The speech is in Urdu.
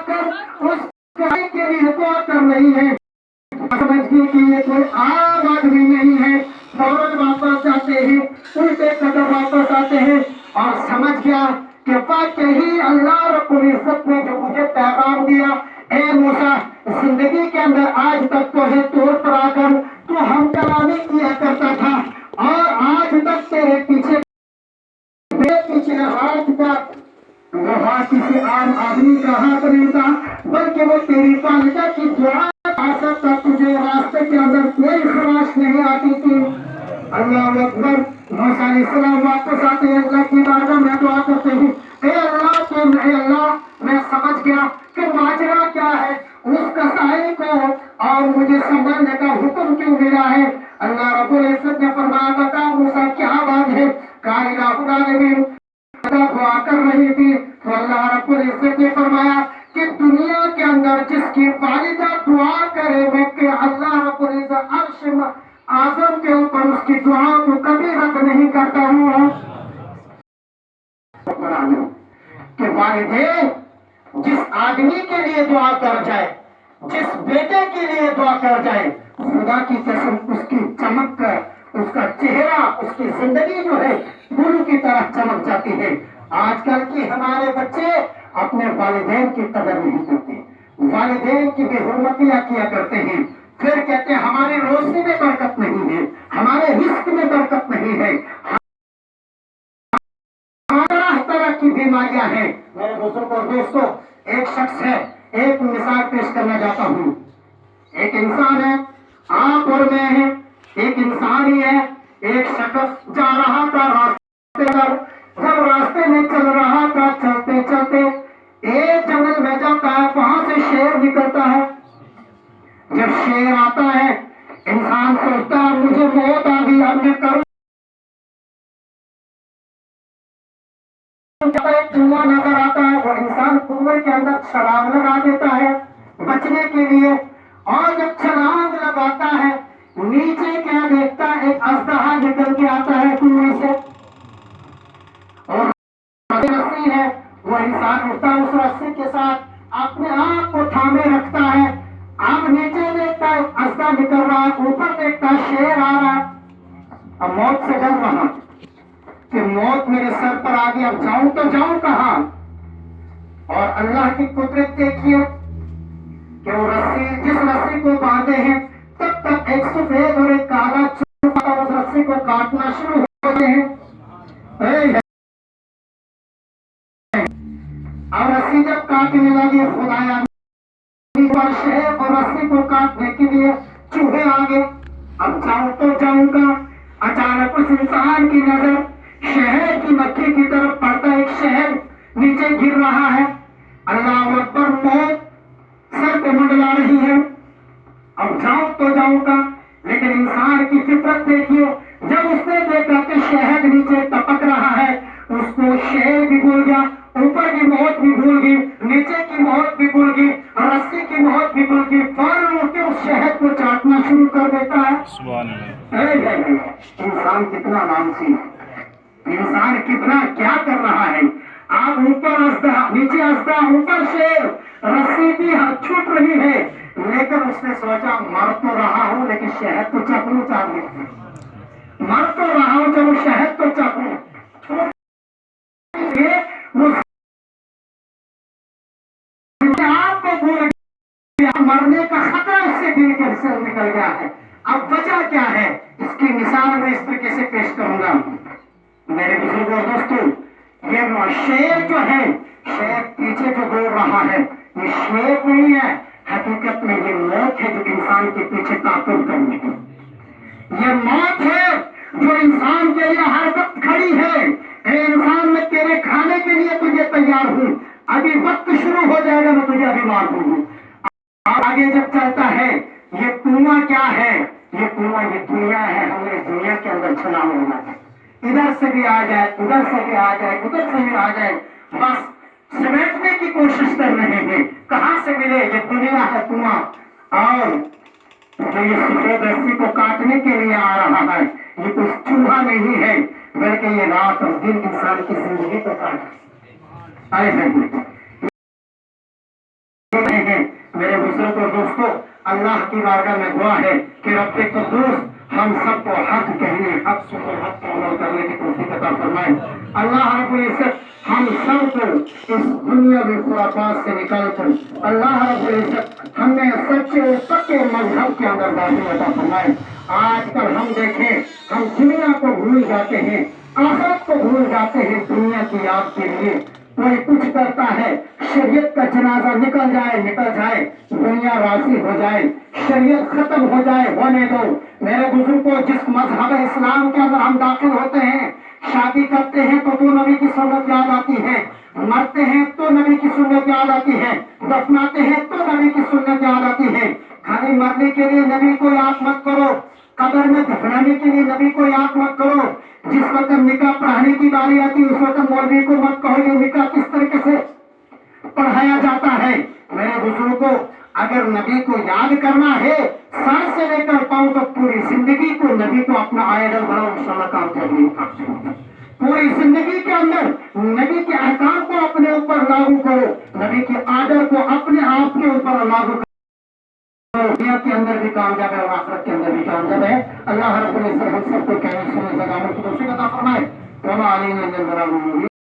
کر اس کے لیے دعا کر رہی ہے. سمجھنے کہ یہ کوئی عام آدمی نہیں ہے. فوراً واپس جاتے ہیں, الٹے قدم واپس آتے ہیں اور سمجھ گیا کہ واقعی اللہ رب العزت نے جو مجھے پیغام دیا, اے موسیٰ زندگی کے اندر آج تک تو ہے طور پر آ کر تو ہم کلامی کیا کرتا تھا اور آج تک تیرے پیچھے ہاتھ کا وہ ہاتھ کسی عام آدمی کا ہاتھ نہیں تھا, بلکہ وہ تیری والدہ کی دعا آ سکتا. تجھے راستے کے اندر کوئی خراش نہیں آتی تھی. اللہ اکبر. موسیٰ علیہ السلام واپس آتے ہیں, اللہ کی بارگاہ میں دعا کرتے ہیں, اے اللہ میں سمجھ گیا کہ ماجرا کیا ہے, اس کسائی کو اور مجھے سنبھالنے کا حکم کیوں ملا ہے. اللہ رب العزت نے فرمایا, بتا موسیٰ کیا بات ہے. کہا الہ العالمین دعا کر رہی تھی تو اللہ رب العزت نے فرمایا کہ دنیا کے اندر جس کی والدہ دعا کرے میں کہ اللہ رب العزت عرش اعظم کے اوپر اس کی دعا کو کبھی رد نہیں کرتا ہوں. کہ والدین جس آدمی کے لیے دعا کر جائے, جس بیٹے کے لیے دعا کر جائے, خدا کی قسم اس کی چمک کر اس کا چہرہ, اس کی زندگی جو ہے پھول کی طرح چمک جاتی ہے. آج کل کی ہمارے بچے اپنے والدین کی قدر نہیں کرتے, والدین کی بے حرمتیاں کیا کرتے ہیں, پھر کہتے ہیں ہماری روزی میں برکت نہیں ہے, ہمارے رزق میں برکت نہیں ہے, طرح طرح کی بیماریاں ہیں. میرے بزرگ اور دوستوں, ایک شخص ہے, ایک مثال پیش کرنا چاہتا ہوں. ایک انسان ہے, آپ اور میں ہیں, ایک انسان ہی ہے. ایک شخص جا رہا تھا راستے پر, جب راستے میں چل رہا تھا, چلتے چلتے ایک جنگل میں جاتا ہے, وہاں سے شیر نکلتا ہے. جب شیر آتا ہے انسان سوچتا ہے مجھے موت آ گئی, اب میں کروں. ایک کنواں نظر آتا ہے, وہ انسان کنویں کے اندر چھلانگ لگا دیتا ہے بچنے کے لیے, اور جب چھلانگ لگاتا ہے نیچے کیا دیکھتا ہے, ایک اژدہا نکل کے آتا ہے کنویں سے, اور رسی ہے, وہ انسان اٹھتا ہے اس رسی کے ساتھ اپنے آپ کو تھامے رکھتا ہے. اب نیچے دیکھتا ہے اژدہا نکل رہا ہے, اوپر دیکھتا ہے شیر آ رہا ہے. اب موت سے ڈر رہا کہ موت میرے سر پر آ گئی, اب جاؤں تو جاؤں کہاں. اور اللہ کی قدرت دیکھیے کہ وہ رسی, جس رسی کو باندھے ہیں تب تک ایک سفید اور ایک کالا چوہا اس رسی کو کاٹنا شروع ہوتے ہیں. اور رسی جب کاٹنے لگی, خدایا پر شہر اور رسی کو کاٹنے کے لیے چوہے آگے, اب جاؤں تو جاؤں گا. اچانک اس انسان کی نظر شہر کی مکھی کی طرف پڑتا ہے, ایک شہر نیچے گر رہا ہے. اللہ اکبر, موت سر پہ منڈلا رہی ہے, اب جاؤں تو جاؤں گا. لیکن انسان کی فطرت دیکھیے, جب اس نے دیکھا کہ شہد نیچے ٹپک رہا ہے, اس کو شہر بھی بھول گیا, اوپر کی موت بھی بھول گئی, نیچے کی موت بھی بھول گئی, رسی کی موت بھی بھول گئی, فوراً اٹھ کے اس شہد کو چاٹنا شروع کر دیتا ہے. سبحان اللہ. انسان کتنا نامسی ہے, انسان کتنا کیا کر رہا ہے. آپ اوپر اژدہا, نیچے اژدہا, اوپر شیر, رسی بھی چھوٹ رہی ہے, لیکن اس نے سوچا مر تو رہا ہوں لیکن شہد تو چکھوں چاہیے, مر تو رہا ہوں چلو شہد تو چکھوں. وہ آپ کو بھول گیا, مرنے کا خطرہ اس سے دل کے سے نکل گیا ہے. اب وجہ کیا ہے, اس کی مثال میں اس طریقے سے پیش کروں گا. میرے بزرگوں اور دوستوں, یہ شیر جو ہے, شیر پیچھے جو دوڑ رہا ہے, یہ شیر نہیں ہے, حقیقت میں یہ موت ہے جو انسان کے پیچھے تعاقب کرنے کی. یہ موت ہے جو انسان کے لیے ہر وقت کھڑی ہے. اے انسان, میں تیرے کھانے کے لیے تجھے تیار ہوں, ابھی وقت شروع ہو جائے گا, میں تجھے ابھی مار دوں گی. آگے جب چلتا ہے, یہ کنواں کیا ہے, یہ کنواں یہ دنیا ہے. ہم نے اس دنیا کے اندر چھلانگ ہونا ہے, ادھر سے بھی آ جائے, ادھر سے بھی آ جائے, ادھر سے بھی آ جائے, بس سمیٹنے کی کوشش کر رہے ہیں. کہاں سے ملے, یہ دنیا ہے کنواں, اور جو یہ سفید رسی کو کاٹنے کے لیے آ رہا ہے, یہ کچھ چوہا نہیں ہے, بلکہ یہ رات اور دن انسان کی زندگی کو کاٹ. ہیں میرے بزرگ اور دوستوں، اللہ کی بارگاہ میں دعا ہے کہ رب قدوس ہم سب کو حق کہنے، حق سن اور حق پر عمل کرنے کی توفیق عطا فرمائے۔ اللہ رب العزت ہم سب کو اس دنیاوی خرافات سے نکال کر اللہ رب العزت ہمیں سچے اور پکے مذہب کے اندر داخل عطا فرمائے۔ آج کل ہم دیکھیں، ہم دنیا کو بھول جاتے ہیں، آخرت کو بھول جاتے ہیں دنیا کی یاد کے لیے۔ کوئی کچھ کرتا ہے، شریعت کا جنازہ نکل جائے، دنیا راضی ہو جائے، شریعت ختم ہو جائے، ہونے دو۔ میرے بزرگوں، جس مذہب اسلام کے اندر ہم داخل ہوتے ہیں، شادی کرتے ہیں تو نبی کی سنت یاد آتی ہے، مرتے ہیں تو نبی کی سنت یاد آتی ہے، دفناتے ہیں تو نبی کی سنت یاد آتی ہے۔ کھانے مرنے کے لیے نبی کو یاد مت کرو، قبر میں دفنانے کے لیے نبی کو یاد مت کرو۔ جس وقت نکاح پڑھانے کی باری آتی ہے اس وقت مولوی کو مت کہو یہ نکاح کس طریقے سے پڑھایا جاتا ہے۔ میرے بزرگوں، اگر نبی کو یاد کرنا ہے سر سے لے کر پاؤں تک پوری زندگی کو نبی کو اپنا آئیڈل بناؤ، انشاءاللہ کامیابی ہوگی۔ پوری زندگی کے اندر نبی کے احکام کو اپنے اوپر لاگو کرو، نبی کے آرڈر کو اپنے آپ کے اوپر لاگو کرو، دنیا کے اندر بھی کامیاب ہے اور آخرت کے اندر بھی کامیاب ہے۔ اللہ رب العزت ہم سب کو کہنے سننے کی توفیق عطا فرمائے۔